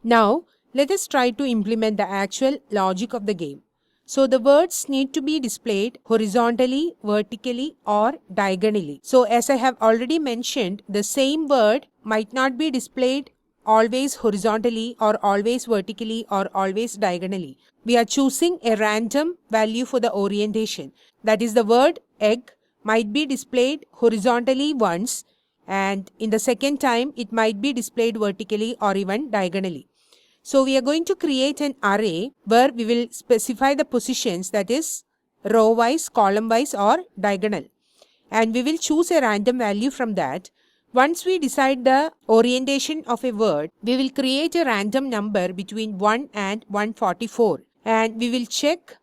Now, let us try to implement the actual logic of the game. So the words need to be displayed horizontally, vertically, or diagonally. So as I have already mentioned, the same word might not be displayed always horizontally or always vertically or always diagonally. We are choosing a random value for the orientation. That is, the word egg might be displayed horizontally once, and in the second time it might be displayed vertically or even diagonally. So we are going to create an array where we will specify the positions, that is row wise, column wise, or diagonal, and we will choose a random value from that. Once we decide the orientation of a word, we will create a random number between 1 and 144, and we will check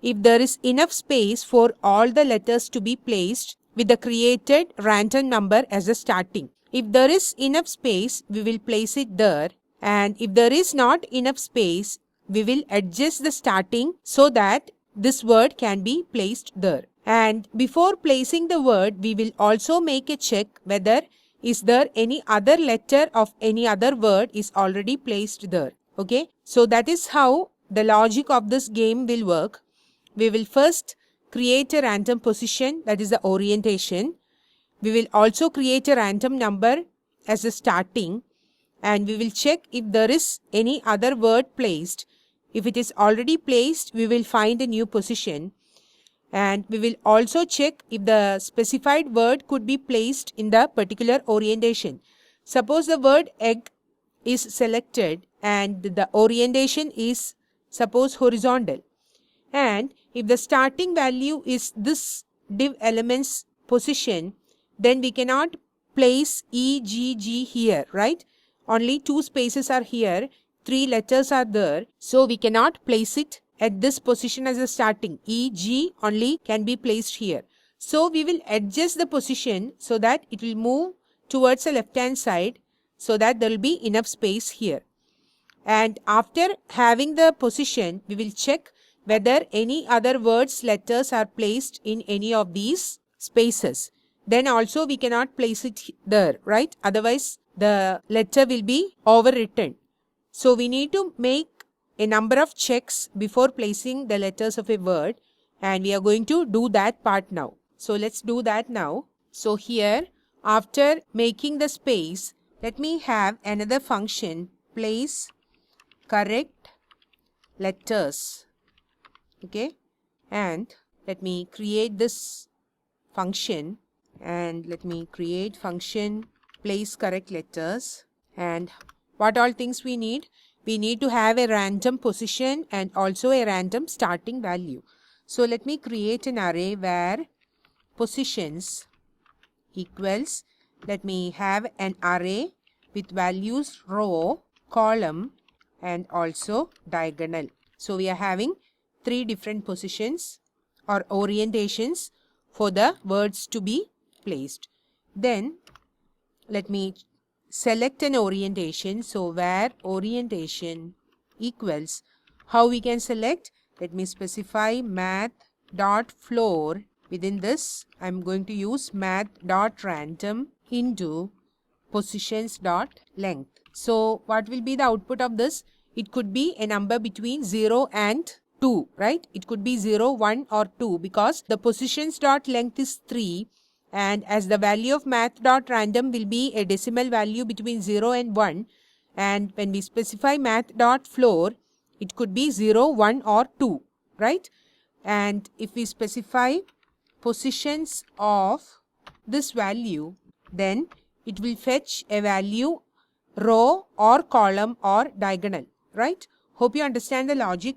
if there is enough space for all the letters to be placed with the created random number as a starting. If there is enough space, we will place it there, and if there is not enough space, we will adjust the starting so that this word can be placed there. And before placing the word, we will also make a check whether is there any other letter of any other word is already placed there. Okay, so that is how the logic of this game will work. We will first create a random position, that is the orientation. We will also create a random number as a starting, and we will check if there is any other word placed. If it is already placed, we will find a new position, and we will also check if the specified word could be placed in the particular orientation. Suppose the word egg is selected and the orientation is suppose horizontal, and if the starting value is this div element's position, then we cannot place E, G, G here, right? Only 2 spaces are here, 3 letters are there, so we cannot place it at this position as a starting. E, G only can be placed here. So we will adjust the position so that it will move towards the left hand side so that there will be enough space here. And after having the position, we will check whether any other words letters are placed in any of these spaces. Then also we cannot place it there, right? Otherwise the letter will be overwritten. So we need to make a number of checks before placing the letters of a word, and we are going to do that part now. So let's do that now. So here, after making the space, let me have another function, place correct letters. Okay, and let me create this function, and let me create function place correct letters. And what all things we need? We need to have a random position and also a random starting value. So let me create an array where positions equals, let me have an array with values row, column, and also diagonal. So we are having 3 different positions or orientations for the words to be placed. Then let me select an orientation. So where orientation equals, how we can select? Let me specify math.floor. Within this, I'm going to use math.random into positions.length. So what will be the output of this? It could be a number between 0 and 2, right? It could be 0, 1 or 2 because the positions.length is 3, and as the value of math.random will be a decimal value between 0 and 1, and when we specify math.floor, it could be 0, 1 or 2, right? And if we specify positions of this value, then it will fetch a value row or column or diagonal, right? Hope you understand the logic,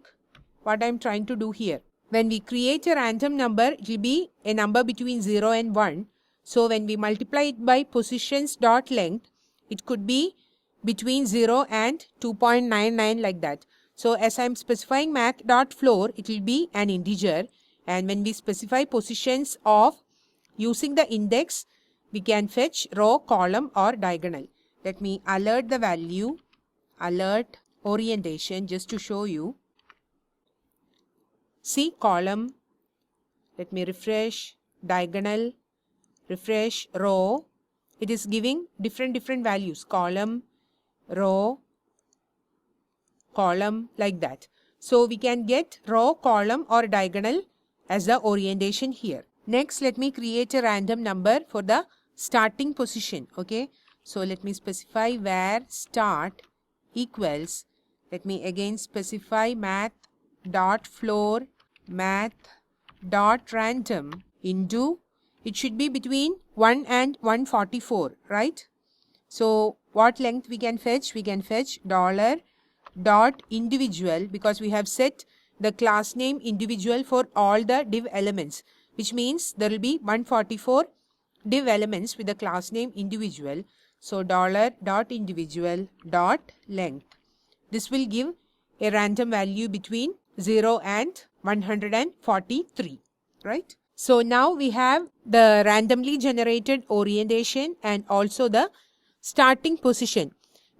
what I'm trying to do here. When we create a random number, it will be a number between 0 and 1. So when we multiply it by positions.length, it could be between 0 and 2.99 like that. So as I'm specifying math.floor, it will be an integer. And when we specify positions of using the index, we can fetch row, column or diagonal. Let me alert the value, alert orientation just to show you. See column, let me refresh, diagonal, refresh, row. It is giving different values, column, row, column, like that. So we can get row, column or diagonal as the orientation here. Next, let me create a random number for the starting position. Okay, so let me specify where start equals, let me again specify math dot floor math dot random into, it should be between 1 and 144, right? So what length we can fetch? We can fetch dollar dot individual, because we have set the class name individual for all the div elements, which means there will be 144 div elements with the class name individual. So dollar dot individual dot length. This will give a random value between 0 and 143, right? So now we have the randomly generated orientation and also the starting position.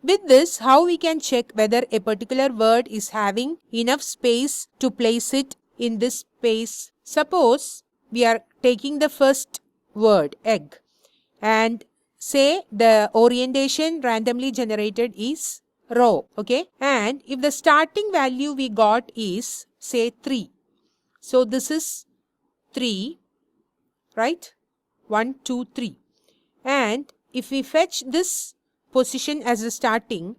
With this, how we can check whether a particular word is having enough space to place it in this space? Suppose we are taking the first word, egg, and say the orientation randomly generated is row, okay? And if the starting value we got is, say, 3. So this is 3, right? 1, 2, 3. And if we fetch this position as a starting,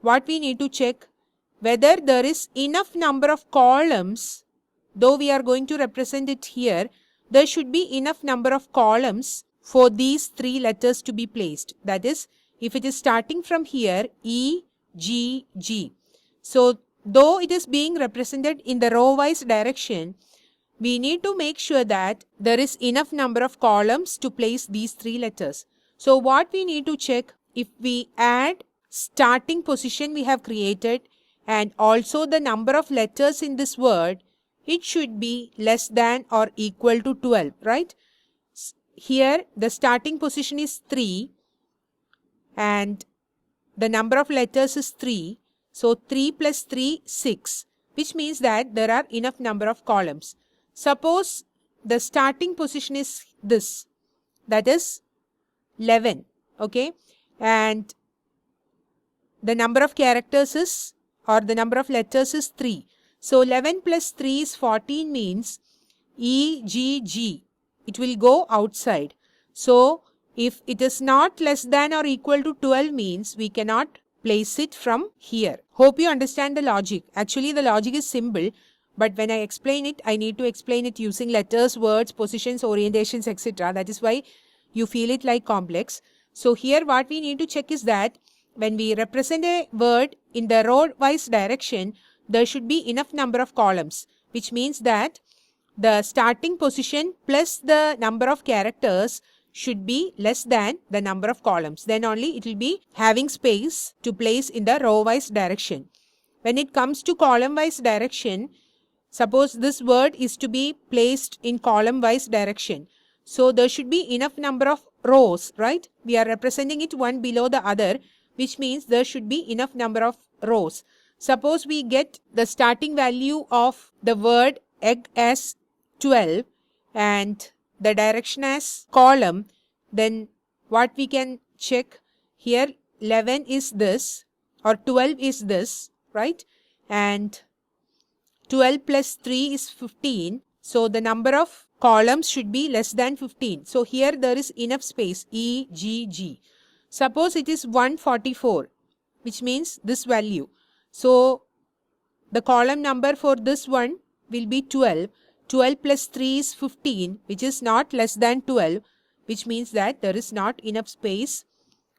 what we need to check, whether there is enough number of columns, though we are going to represent it here, there should be enough number of columns for these 3 letters to be placed. That is, if it is starting from here, E, G, G. So though it is being represented in the row wise direction, we need to make sure that there is enough number of columns to place these 3 letters. So what we need to check, if we add starting position we have created and also the number of letters in this word, it should be less than or equal to 12, right? Here the starting position is 3 and the number of letters is 3. So 3 plus 3, 6, which means that there are enough number of columns. Suppose the starting position is this, that is 11, okay, and the number of characters is, or the number of letters is 3. So 11 plus 3 is 14, means E, G, G. It will go outside. So if it is not less than or equal to 12, means we cannot place it from here. Hope you understand the logic. Actually, the logic is simple, but when I explain it, I need to explain it using letters, words, positions, orientations, etc. That is why you feel it like complex. So here what we need to check is that when we represent a word in the row wise direction, there should be enough number of columns, which means that the starting position plus the number of characters should be less than the number of columns. Then only it will be having space to place in the row wise direction. When it comes to column wise direction, suppose this word is to be placed in column wise direction. So there should be enough number of rows, right? We are representing it one below the other, which means there should be enough number of rows. Suppose we get the starting value of the word egg as 12 and the direction as column, then what we can check here, 11 is this or 12 is this, right? And 12 plus 3 is 15. So the number of columns should be less than 15. So here there is enough space, E, G, G. Suppose it is 144, which means this value. So the column number for this one will be 12. 12 plus 3 is 15, which is not less than 12, which means that there is not enough space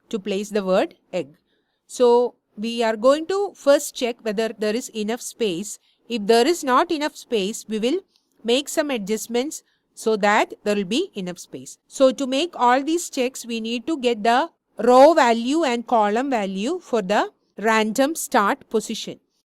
to place the word egg. So we are going to first check whether there is enough space. If there is not enough space, we will make some adjustments so that there will be enough space. So to make all these checks, we need to get the row value and column value for the random start position.